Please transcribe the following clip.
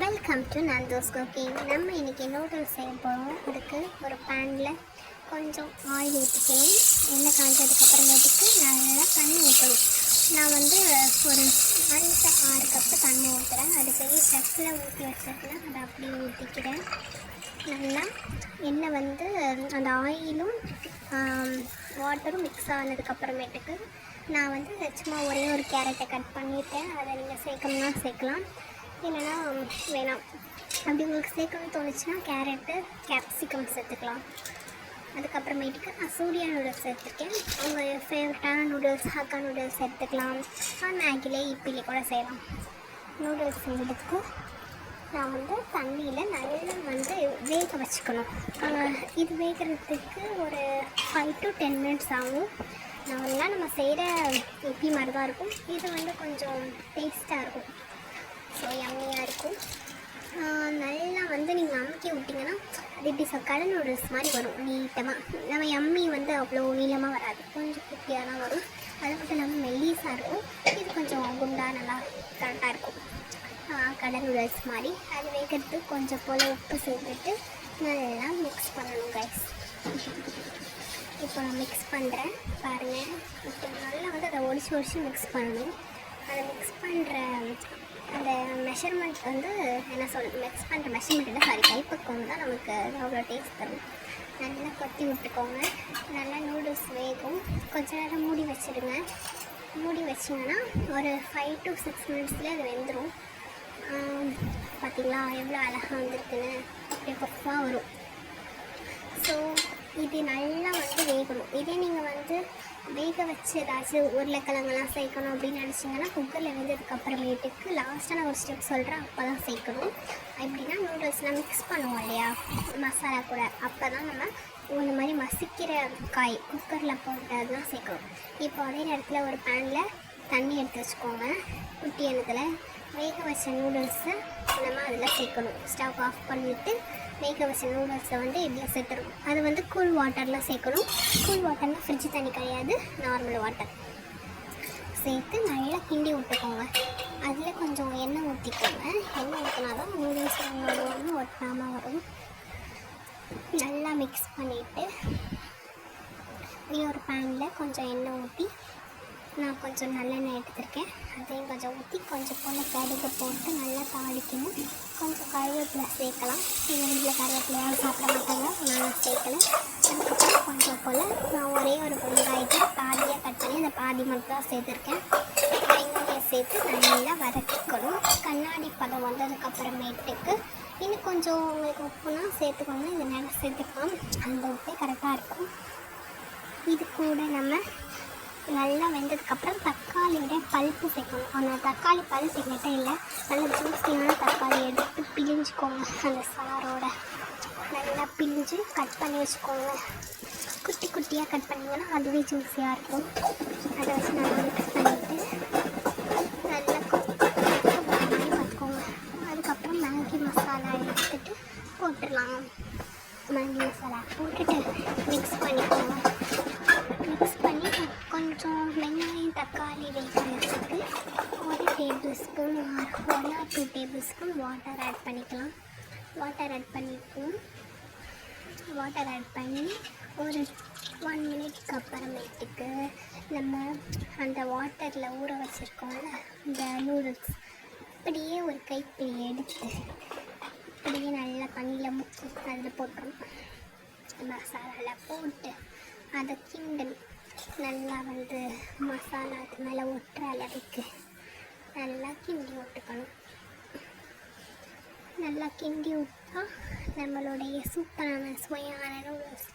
Welcome to நந்தோஸ் cooking. நம்ம இன்றைக்கி noodles செய்ய போகிறோம். அதுக்கு ஒரு பேனில் கொஞ்சம் ஆயில் ஊற்றிக்கணும். எண்ணெய் காய்ஞ்சதுக்கப்புறமேட்டுக்கு நல்லா தண்ணி ஊற்றணும். நான் வந்து ஒரு 5-6 கப்பு தண்ணி ஊற்றுறேன். அது பெரிய டப்பில் ஊற்றி வச்சிருக்கேன். அதை அப்படியே ஊற்றிக்கிறேன். நல்லா எண்ணெய் வந்து அந்த ஆயிலும் வாட்டரும் மிக்ஸ் ஆனதுக்கப்புறமேட்டுக்கு நான் வந்து சும்மா ஒரே ஒரு கேரட்டை கட் பண்ணிவிட்டேன். அதை நீங்கள் சேர்க்கணும்னா சேர்க்கலாம், இல்லைனா வேணாம். அப்படி உங்களுக்கு சேர்க்கணும்னு தோணுச்சுன்னா கேரட்டு கேப்சிகம் சேர்த்துக்கலாம். அதுக்கப்புறமேட்டுக்கு நான் சூர்யா நூடுல்ஸ் எடுத்துருக்கேன். உங்கள் ஃபேவரட்டான நூடுல்ஸ் ஹக்கா நூடுல்ஸ் எடுத்துக்கலாம். மேகிலே இப்பிலே கூட செய்யலாம். நூடுல்ஸ் செய்கிறதுக்கு நான் வந்து தண்ணியில் நல்லா வந்து வேக வச்சுக்கணும். இது வேகிறதுக்கு ஒரு 5 to 10 minutes ஆகும். நல்லா நம்ம செய்கிற இப்பி மாதிரி தான் இருக்கும். இது வந்து கொஞ்சம் டேஸ்ட்டாக இருக்கும். ஸோ யம்மியாக இருக்கும். நல்லா வந்து நீங்கள் அமுக்கி விட்டிங்கன்னா அது இப்படி கடல் நூடுல்ஸ் மாதிரி வரும் நீட்டமாக. நம்ம யம்மி வந்து அவ்வளோ நீளமாக வராது, கொஞ்சம் குட்டியாக தான் வரும். அது மட்டும் இல்லாமல் மெல்லிஸாக இருக்கும். இது கொஞ்சம் குண்டாக நல்லா கரெக்டாக இருக்கும், கடல் நூடுல்ஸ் மாதிரி. அது வேகிறதுக்கு கொஞ்சம் போல் உப்பு சேர்த்துட்டு நல்லா மிக்ஸ் பண்ணணும் கைஸ். இப்போ நான் மிக்ஸ் பண்ணுறேன் பாருங்கள். இப்போ நல்லா வந்து அதை ஒடிச்சு மிக்ஸ் பண்ணணும். அதை மிக்ஸ் பண்ணுற அந்த மெஷர்மெண்ட் வந்து என்ன மிக்ஸ் பண்ணுற மெஷர்மெண்ட் இல்லை, கைப்பக்குவம் தான் நமக்கு அவ்வளோ டேஸ்ட் தரும். நல்லா கொத்தி விட்டுக்கோங்க. நல்லா நூடுல்ஸ் வேகும். கொஞ்ச நேரம் மூடி வச்சுடுங்க. மூடி வச்சிங்கன்னா ஒரு 5 to 6 minutesலேயே அது வெந்துடும். பார்த்திங்களா எவ்வளோ அழகாக வந்துருக்குன்னு, அப்படியே பஃபாக வரும். ஸோ இது நல்லா வந்து வேகணும். இதே நீங்கள் வந்து வேக வச்சு ஏதாச்சும் உருளைக்கிழங்கெல்லாம் சேர்க்கணும் அப்படின்னு நினச்சிங்கன்னா குக்கரில் வெந்ததுக்கப்புறமேட்டுக்கு லாஸ்ட்டாக ஒரு ஸ்டெப் சொல்கிறேன், அப்போ தான் சேர்க்கணும். எப்படின்னா நூடுல்ஸ்லாம் மிக்ஸ் பண்ணுவோம் இல்லையா மசாலா கூட, அப்போ தான் நம்ம இந்த மாதிரி மசிக்கிற காய் குக்கரில் போட்டு அதெல்லாம் சேர்க்கணும். இப்போ அதே நேரத்தில் ஒரு பேனில் தண்ணி எடுத்து வச்சுக்கோங்க. குட்டி எண்ணத்தில் வேக வச்ச நூடுல்ஸை நம்ம அதில் சேர்க்கணும். ஸ்டவ் ஆஃப் பண்ணிவிட்டு வேக வச்ச நூடுல்ஸை வந்து இதில் சேர்த்துரும். அது வந்து கூல் வாட்டரில் சேர்க்கணும். கூல் வாட்டர்னால் ஃப்ரிட்ஜ் தண்ணி கிடையாது, நார்மல் வாட்டர் சேர்த்து நல்லா கிண்டி விட்டுக்கோங்க. அதில் கொஞ்சம் எண்ணெய் ஊற்றிக்கோங்க. எண்ணெய் ஊற்றினா தான் நூடுல்ஸ் ஒன்று ஒட்டாமல் வரும். நல்லா மிக்ஸ் பண்ணிவிட்டு ஒரு பேனில் கொஞ்சம் எண்ணெய் ஊற்றி நான் கொஞ்சம் நல்லெண்ணெய் எடுத்துருக்கேன். அதையும் கொஞ்சம் ஊற்றி கொஞ்சம் போல் கடுகு போட்டு நல்லா தாளிக்கணும். கொஞ்சம் கருவேப்பிலை சேர்க்கலாம். எங்கள் வீட்டில் கருவேப்பிலையாக சாப்பிட மாட்டாங்க, நான் சேர்க்கலை. அதுக்கப்புறம் கொஞ்சம் போல் நான் ஒரே ஒரு வெங்காயத்தை பாதியாக கட் பண்ணி அந்த பாதி மட்டும் தான் சேர்த்துருக்கேன். வெங்காயம் சேர்த்து நல்லா வதக்கிக்கணும். கண்ணாடி பதம் வந்ததுக்கப்புறமேட்டுக்கு இன்னும் கொஞ்சம் உங்களுக்கு உப்புனா சேர்த்துக்கோங்க, இந்த நேரம் சேர்த்துக்கலாம். அந்த உப்பே கரெக்டாக இருக்கும். இது கூட நம்ம நல்லா வெந்ததுக்கப்புறம் தக்காளியோட பல்ப்பு சேர்க்கணும். ஆனால் தக்காளி பல்ப்பு எங்கிட்ட இல்லை, நல்ல ஜூஸியான தக்காளி எடுத்து பிழிஞ்சிக்கோங்க. அந்த சாரோட நல்லா பிழிஞ்சு கட் பண்ணி வச்சுக்கோங்க. குட்டி குட்டியாக கட் பண்ணிங்கன்னா அதுவே ஜூஸியாக இருக்கும். அதை வச்சு நல்லா மிக்ஸ் பண்ணிவிட்டு நல்லா பார்த்துக்கோங்க. அதுக்கப்புறம் மேகி மசாலா எடுத்துகிட்டு போட்டுடலாம். மேகி மசாலா போட்டுட்டு மிக்ஸ் பண்ணிக்கோங்க. மிக்ஸ் பண்ணி கொஞ்சம் வெங்காயம் தக்காளி வேகிறதுக்கு 1 tablespoon or 1 or 2 tablespoon water add பண்ணிக்கலாம். வாட்டர் ஆட் பண்ணிக்குவோம். வாட்டர் ஆட் பண்ணி ஒரு 1 minute அப்புறமேட்டுக்கு நம்ம அந்த வாட்டரில் ஊற வச்சுருக்கோம்ல இந்த நூடுல்ஸ் அப்படியே ஒரு கைப்பிடி எடுத்து அப்படியே நல்லா தண்ணியில் முக்கி அதில் போட்டுரும். மசாலாவில் போட்டு அதை கிண்டல் நல்லா வந்து மசாலா அது மேலே ஒட்டுற அளவுக்கு நல்லா கிண்டி விட்டுக்கணும். நல்லா கிண்டி விட்டா நம்மளுடைய சூப்பரான சுவையான நூடுல்ஸ்